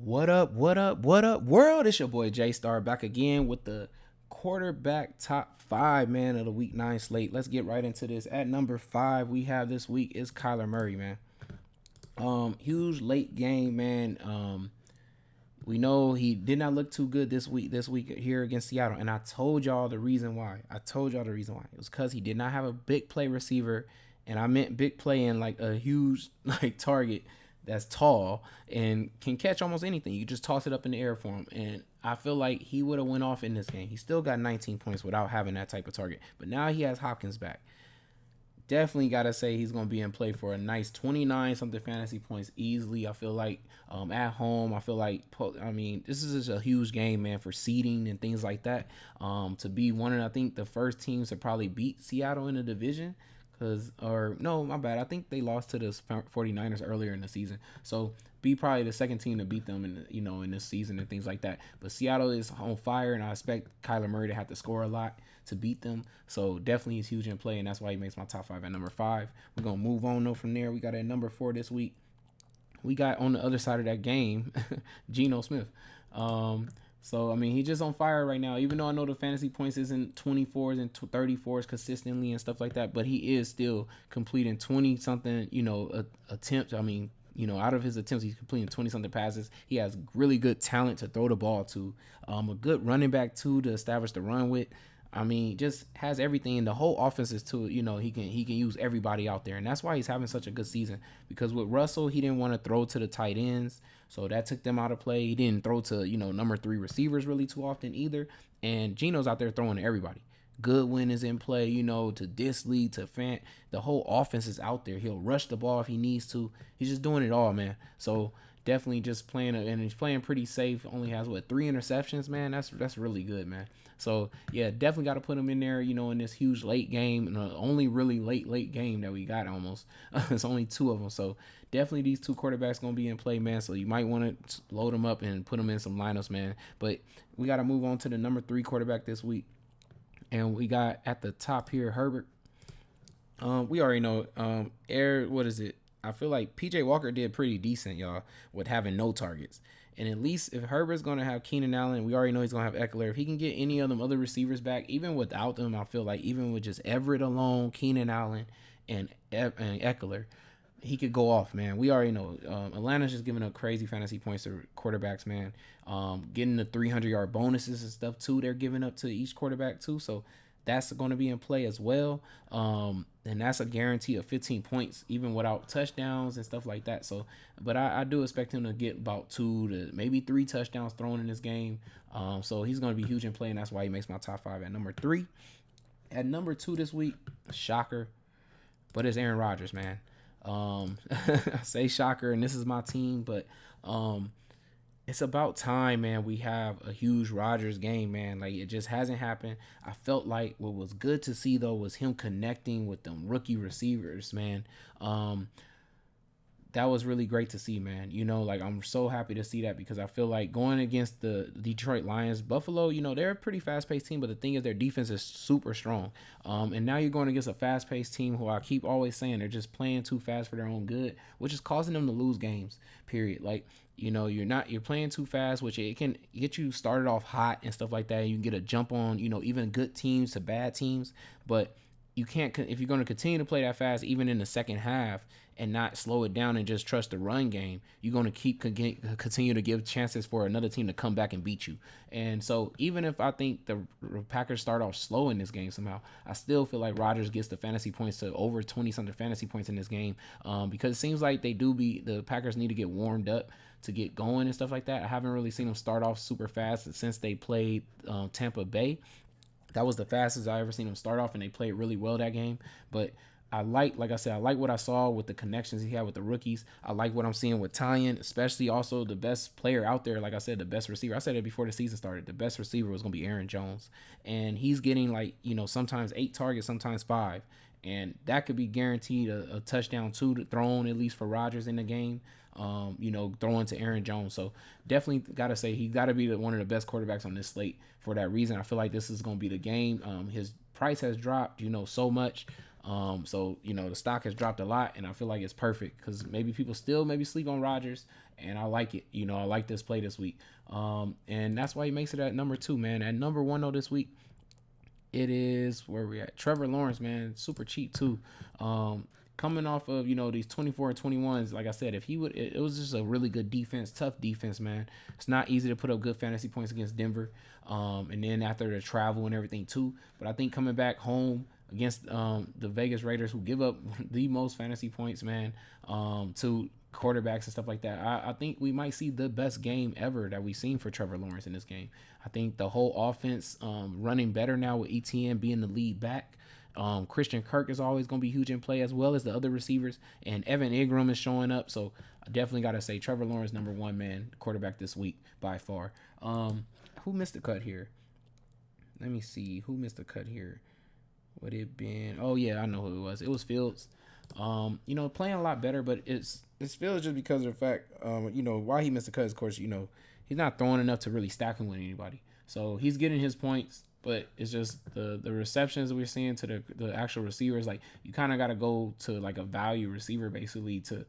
What up? What up? What up, world? It's your boy Jaystar back again with the quarterback top five man of the week 9 slate. Let's get right into this. At number 5, we have this week is Kyler Murray, man. Huge late game, man. We know he did not look too good this week here against Seattle, and I told y'all the reason why. It was because he did not have a big play receiver, and I meant big play in like a huge like target that's tall and can catch almost anything. You just toss it up in the air for him, and I feel like he would have went off in this game. He still got 19 points without having that type of target, but now he has Hopkins back. Definitely gotta say he's gonna be in play for a nice 29 something fantasy points easily. I feel like at home, I feel like this is just a huge game, man, for seeding and things like that. To be one of I think the first teams to probably beat Seattle in the division. Or no, my bad. I think they lost to the 49ers earlier in the season. So be probably the second team to beat them in this season and things like that. But Seattle is on fire, and I expect Kyler Murray to have to score a lot to beat them. So definitely he's huge in play, and that's why he makes my top 5 at number 5. We're gonna move on though from there. We got at number 4 this week. We got on the other side of that game, Geno Smith. He's just on fire right now. Even though I know the fantasy points isn't 24s and 34s consistently and stuff like that, but he is still completing 20 something, attempts. Out of his attempts, he's completing 20 something passes. He has really good talent to throw the ball to. A good running back too to establish the run with. Just has everything. And the whole offense is too. He can use everybody out there, and that's why he's having such a good season. Because with Russell, he didn't want to throw to the tight ends, so that took them out of play. He didn't throw to number 3 receivers really too often either. And Geno's out there throwing to everybody. Goodwin is in play, to Disley, to Fant. The whole offense is out there. He'll rush the ball if he needs to. He's just doing it all, man. So definitely just playing, and he's playing pretty safe. Only has 3 interceptions, man. That's really good, man. So yeah, definitely got to put him in there, in this huge late game, and the only really late game that we got almost. It's only 2 of them, so definitely these 2 quarterbacks gonna be in play, man. So you might want to load them up and put them in some lineups, man. But we got to move on to the number 3 quarterback this week. And we got at the top here Herbert. We already know. What is it? I feel like PJ Walker did pretty decent, y'all, with having no targets. And at least if Herbert's gonna have Keenan Allen, we already know he's gonna have Eckler. If he can get any of them other receivers back, even without them, I feel like even with just Everett alone, Keenan Allen, and Eckler, he could go off, man. We already know Atlanta's just giving up crazy fantasy points to quarterbacks, man. Getting the 300-yard bonuses and stuff too. They're giving up to each quarterback too, so that's going to be in play as well. And that's a guarantee of 15 points, even without touchdowns and stuff like that. So, but I do expect him to get about 2 to maybe 3 touchdowns thrown in this game. So he's going to be huge in play, and that's why he makes my top 5 at number 3. At number 2 this week, shocker, but it's Aaron Rodgers, man. I say shocker, and this is my team, but it's about time, man. We have a huge Rodgers game, man. Like, it just hasn't happened. I felt like what was good to see though was him connecting with them rookie receivers, man. That was really great to see, man. I'm so happy to see that, because I feel like going against the Detroit Lions, Buffalo, they're a pretty fast-paced team, but the thing is their defense is super strong. And now you're going against a fast-paced team who I keep always saying they're just playing too fast for their own good, which is causing them to lose games, period. Like, you're playing too fast, which it can get you started off hot and stuff like that. You can get a jump on, even good teams to bad teams, but you can't, if you're going to continue to play that fast, even in the second half, and not slow it down and just trust the run game, you're going to continue to give chances for another team to come back and beat you. And so even if I think the Packers start off slow in this game somehow, I still feel like Rodgers gets the fantasy points to over 20-something fantasy points in this game, because it seems like the Packers need to get warmed up to get going and stuff like that. I haven't really seen them start off super fast since they played Tampa Bay. That was the fastest I ever seen them start off, and they played really well that game. But I like I said, I like what I saw with the connections he had with the rookies. I like what I'm seeing with Tyon, especially also the best player out there. Like I said, the best receiver. I said it before the season started. The best receiver was going to be Aaron Jones. And he's getting sometimes 8 targets, sometimes 5. And that could be guaranteed a touchdown, 2 thrown at least for Rodgers in the game. Throwing to Aaron Jones. So definitely got to say he got to be one of the best quarterbacks on this slate for that reason. I feel like this is going to be the game. His price has dropped, so much. So the stock has dropped a lot, and I feel like it's perfect because maybe people still maybe sleep on Rodgers, and I like it. I like this play this week. And that's why he makes it at number 2, man. At number 1 though this week, it is where we at. Trevor Lawrence, man, super cheap too. Coming off of these 24 and 21s, like I said, if he would, it was just a really good defense, tough defense, man. It's not easy to put up good fantasy points against Denver, and then after the travel and everything too. But I think coming back home against the Vegas Raiders, who give up the most fantasy points, man, to quarterbacks and stuff like that, I think we might see the best game ever that we've seen for Trevor Lawrence in this game. I think the whole offense running better now with ETN being the lead back. Christian Kirk is always going to be huge in play, as well as the other receivers, and Evan Ingram is showing up. So I definitely got to say Trevor Lawrence number 1, man, quarterback this week by far. Who missed the cut here? Let me see who missed the cut here. Would it been? Oh yeah, I know who it was. It was Fields. Playing a lot better, but it's Fields just because of the fact, why he missed the cut. Of course, he's not throwing enough to really stack him with anybody. So he's getting his points. But it's just the receptions we're seeing to the actual receivers. Like, you kind of got to go to like a value receiver basically to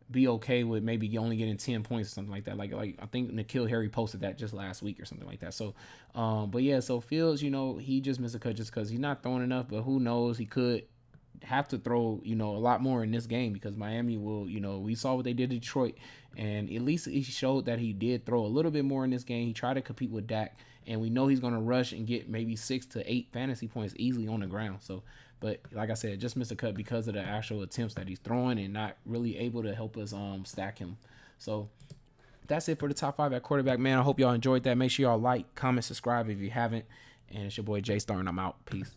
be okay with maybe only getting 10 points or something like that. Like I think N'Keal Harry posted that just last week or something like that. So, but yeah, so Fields, he just missed a cut just because he's not throwing enough. But who knows? He could have to throw, a lot more in this game because Miami will, we saw what they did to Detroit. And at least he showed that he did throw a little bit more in this game. He tried to compete with Dak. And we know he's going to rush and get maybe 6 to 8 fantasy points easily on the ground. So, but like I said, just missed a cut because of the actual attempts that he's throwing and not really able to help us stack him. So that's it for the top 5 at quarterback, man. I hope y'all enjoyed that. Make sure y'all like, comment, subscribe if you haven't. And it's your boy Jaystar, and I'm out. Peace.